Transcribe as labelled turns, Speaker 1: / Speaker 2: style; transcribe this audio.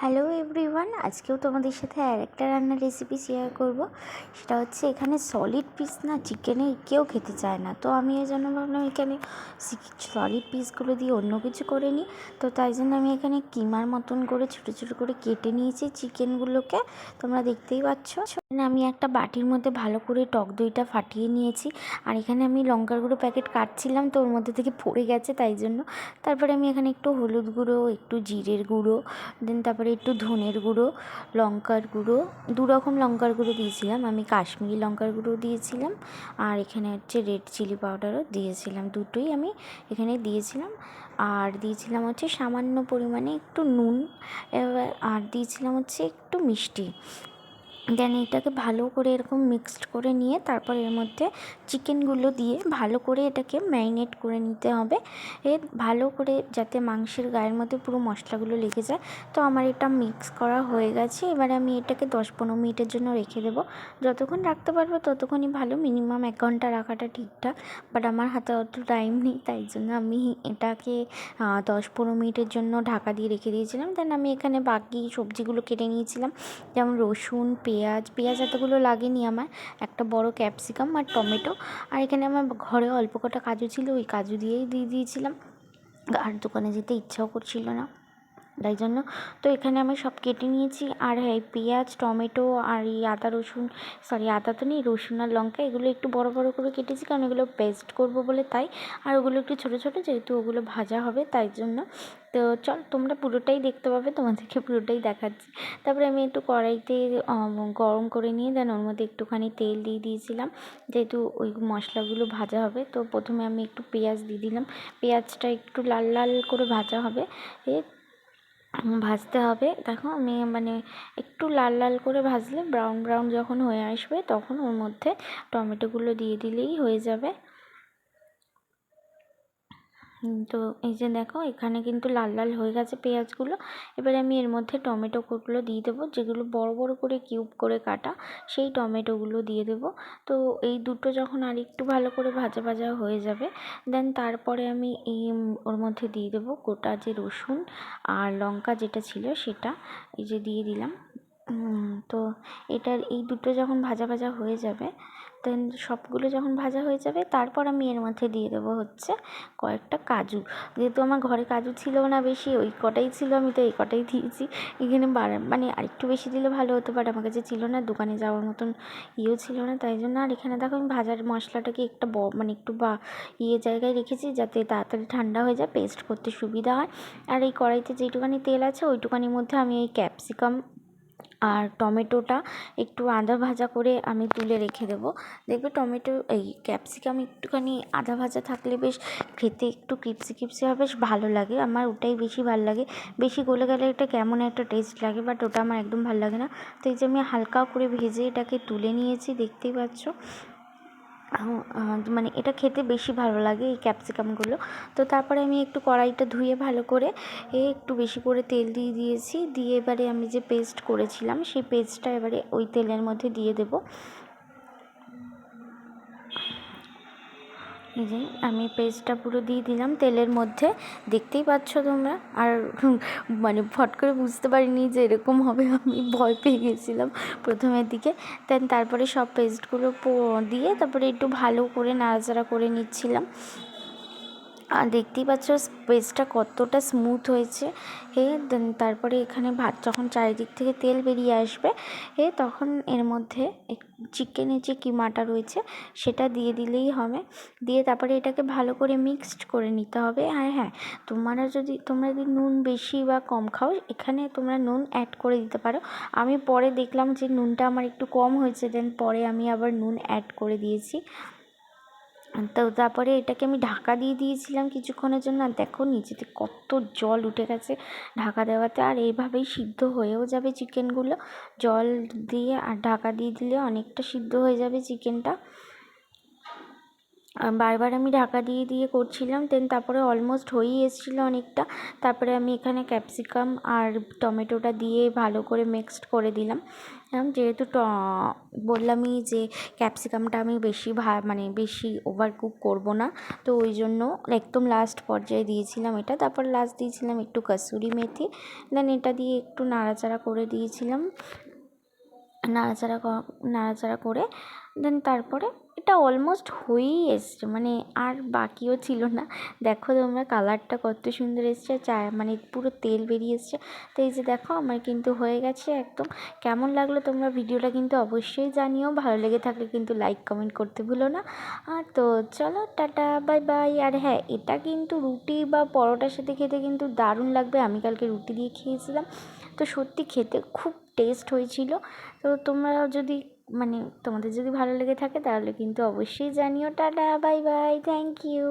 Speaker 1: Hello everyone, আজকেও তোমাদের সাথে আরেকটা রান্নার রেসিপি শেয়ার করব। সেটা হচ্ছে এখানে সলিড পিস না চিকেনে কেউ খেতে চায় না, তো আমি এই জন্য ভাবলাম এখানে সলিড পিসগুলো দিয়ে অন্য কিছু করে নিই। তো তাই জন্য আমি এখানে কিমার মতন করে ছোটো ছোটো করে কেটে নিয়েছি চিকেনগুলোকে, তোমরা দেখতেই পাচ্ছ। আমি একটা বাটির মধ্যে ভালো করে টক দইটা ফাটিয়ে নিয়েছি, আর এখানে আমি লঙ্কার গুঁড়ো প্যাকেট কাটছিলাম, তো ওর মধ্যে থেকে পড়ে গেছে, তাই জন্য তারপরে আমি এখানে একটু হলুদ গুঁড়ো, একটু জিরের গুঁড়ো, দেন তারপরে একটু ধনের গুঁড়ো, লঙ্কার গুঁড়ো, দু রকম লঙ্কার গুঁড়ো দিয়েছিলাম, আমি কাশ্মীরি লঙ্কার গুঁড়ো দিয়েছিলাম, আর এখানে হচ্ছে রেড চিলি পাউডারও দিয়েছিলাম, দুটোই আমি এখানে দিয়েছিলাম। আর দিয়েছিলাম হচ্ছে সামান্য পরিমাণে একটু নুন, আর দিয়েছিলাম হচ্ছে একটু মিষ্টি। দেন এটাকে ভালো করে এরকম মিক্সড করে নিয়ে তারপর এর মধ্যে চিকেনগুলো দিয়ে ভালো করে এটাকে ম্যারিনেট করে নিতে হবে, ভালো করে যাতে মাংসের গায়ের মধ্যে পুরো মশলাগুলো লেগে যায়। তো আমার এটা মিক্স করা হয়ে গেছে, এবারে আমি এটাকে 10-15 মিনিটের জন্য রেখে দেবো। যতক্ষণ রাখতে পারবো ততক্ষণই ভালো, মিনিমাম 1 ঘন্টা রাখাটা ঠিকঠাক, বাট আমার হাতে অত টাইম নেই, তাই জন্য আমি এটাকে 10-15 মিনিটের জন্য ঢাকা দিয়ে রেখে দিয়েছিলাম। দেন আমি এখানে বাকি সবজিগুলো কেটে নিয়েছিলাম, যেমন রসুন, পেঁয়াজ এতগুলো লাগেনি আমার, একটা বড় ক্যাপসিকাম আর টমেটো, আর এখানে আমার ঘরে অল্প কটা কাজু ছিল, ওই কাজু দিয়েই দিয়ে দিয়েছিলাম, আর দোকানে যেতে ইচ্ছাও করছিল না, তাই জন্য। তো এখানে আমি সব কেটে নিয়েছি, আর হ্যাঁ পেঁয়াজ, টমেটো আর এই আদা তো নেই, রসুন আর লঙ্কা এগুলো একটু বড় বড় করে কেটেছি, কারণ এগুলো পেস্ট করব বলে, তাই। আর ওগুলো একটু ছোটো ছোটো, যেহেতু ওগুলো ভাজা হবে, তাই জন্য। তো চল তোমরা পুরোটাই দেখতে পাবে, তোমাদেরকে পুরোটাই দেখাচ্ছি। তারপরে আমি একটু কড়াইতে গরম করে নিয়ে দেন ওর মধ্যে একটুখানি তেল দিয়ে দিয়েছিলাম, যেহেতু ওই মশলাগুলো ভাজা হবে। তো প্রথমে আমি একটু পেঁয়াজ দিয়ে দিলাম, পেঁয়াজটা একটু লাল লাল করে ভাজা হবে, ভাজতে হবে। দেখো আমি একটু লাল লাল করে ভাজলে ব্রাউন ব্রাউন যখন হয়ে আসবে, তখন ওর মধ্যে টমেটোগুলো দিয়ে দিলেই হয়ে যাবে। তো এই যে দেখো এখানে কিন্তু লাল লাল হয়ে গেছে পেঁয়াজগুলো। এবারে আমি এর মধ্যে টমেটোগুলো দিয়ে দেবো, যেগুলো বড় বড় করে কিউব করে কাটা, সেই টমেটোগুলো দিয়ে দেবো। তো এই দুটো যখন আর একটু ভালো করে ভাজা ভাজা হয়ে যাবে, দেন তারপরে আমি ওর মধ্যে দিয়ে দেবো গোটা যে রসুন আর লঙ্কা যেটা ছিল সেটা, এই যে দিয়ে দিলাম। তো এই দুটো যখন ভাজা ভাজা হয়ে যাবে, দেন সবগুলো যখন ভাজা হয়ে যাবে, তারপর আমি এর মধ্যে দিয়ে দেবো হচ্ছে কয়েকটা কাজু। যেহেতু আমার ঘরে কাজু ছিল না বেশি, ওই কটাই ছিল, আমি তো এই কটাই দিয়েছি। এখানে আরেকটু বেশি দিলে ভালো হতো, বাট আমার কাছে ছিল না, দোকানে যাওয়ার মতন ইয়েও ছিল না, তাই জন্য। আর এখানে দেখো আমি ভাজার মশলাটাকে একটু জায়গায় রেখেছি, যাতে তাড়াতাড়ি ঠান্ডা হয়ে যায়, পেস্ট করতে সুবিধা হয়। আর এই কড়াইতে যেটুকানি তেল আছে ওইটুকানির মধ্যে আমি এই ক্যাপসিকাম আর টমেটোটা একটু আধা ভাজা করে আমি তুলে রেখে দেবো। দেখবে ক্যাপসিকাম একটুখানি আধা ভাজা থাকলে বেশ খেতে একটু ক্রিপসি ক্রিপসি হবে, বেশ ভালো লাগে, আমার ওটাই বেশি ভালো লাগে। বেশি গলে গেলে একটা কেমন একটা টেস্ট লাগে, বাট ওটা আমার একদম ভালো লাগে না। তো এই যে আমি হালকা করে ভেজে এটাকে তুলে নিয়েছি, দেখতেই পাচ্ছ। এটা খেতে বেশি ভালো লাগে এই ক্যাপসিকামগুলো। তো তারপরে আমি একটু কড়াইটা ধুয়ে ভালো করে একটু বেশি করে তেল দিয়ে দিয়েছি, দিয়ে এবারে আমি যে পেস্ট করেছিলাম সেই পেস্টটা এবারে ওই তেলের মধ্যে দিয়ে দেবো। এই যে আমি পেস্টটা পুরো দিয়ে দিলাম তেলের মধ্যে, দেখতেই পাচ্ছ তোমরা। আর ফট করে বুঝতে পারিনি যে এরকম হবে, আমি ভয় পেয়ে গেছিলাম প্রথমের দিকে। দেন তারপরে সব পেস্টগুলো দিয়ে তারপরে একটু ভালো করে নাড়াচাড়া করে নিচ্ছিলাম। আর দেখতেই পাচ্ছ পেস্টটা কতটা স্মুথ হয়েছে। দেন তারপরে এখানে যখন চারিদিক থেকে তেল বেরিয়ে আসবে, তখন এর মধ্যে চিকেনের যে কিমাটা রয়েছে সেটা দিয়ে দিলেই হবে। দিয়ে তারপরে এটাকে ভালো করে মিক্সড করে নিতে হবে। আর হ্যাঁ, তোমরা যদি নুন বেশি বা কম খাও, এখানে তোমরা নুন অ্যাড করে দিতে পারো। আমি পরে দেখলাম যে নুনটা আমার একটু কম হয়েছে, দেন পরে আমি আবার নুন অ্যাড করে দিয়েছি। তো তারপরে এটাকে আমি ঢাকা দিয়ে দিয়েছিলাম কিছুক্ষণের জন্য, আর দেখো নিচেতে কত জল উঠে গেছে ঢাকা দেওয়াতে। আর এইভাবেই সিদ্ধ হয়েও যাবে চিকেনগুলো, জল দিয়ে আর ঢাকা দিয়ে দিলে অনেকটা সিদ্ধ হয়ে যাবে চিকেনটা। বারবার আমি ঢাকা দিয়ে দিয়ে করছিলাম। দেন তারপরে অলমোস্ট হয়েই এসেছিলো অনেকটা। তারপরে আমি এখানে ক্যাপসিকাম আর টমেটোটা দিয়ে ভালো করে মিক্সড করে দিলাম। যেহেতু বললামই যে ক্যাপসিকামটা আমি বেশি মানে বেশি ওভার কুক করবো না, তো ওই জন্য একদম লাস্ট পর্যায়ে দিয়েছিলাম এটা। তারপর লাস্ট দিয়েছিলাম একটু কাসুরি মেথি। দেন এটা দিয়ে একটু নাড়াচাড়া করে দিয়েছিলাম, নাড়াচাড়া করে দেন তারপরে এটা অলমোস্ট হয়েই এসছে, মানে আর বাকিও ছিল না। দেখো তোমরা কালারটা কত সুন্দর এসছে, মানে পুরো তেল বেরিয়ে এসছে। তো এই যে দেখো আমার কিন্তু হয়ে গেছে একদম। কেমন লাগলো তোমরা ভিডিওটা কিন্তু অবশ্যই জানিও, ভালো লেগে থাকলে কিন্তু লাইক কমেন্ট করতে ভুলো না। আর তো চলো টাটা বাই বাই। আর হ্যাঁ, এটা কিন্তু রুটি বা পরোটার সাথে খেতে কিন্তু দারুণ লাগবে। আমি কালকে রুটি দিয়ে খেয়েছিলাম, তো সত্যি খেতে খুব টেস্ট হয়েছিল। তো তোমরা যদি মানে তোমাদের যদি ভালো লেগে থাকে তাহলে কিন্তু অবশ্যই জানিও। Tata bye bye, thank you.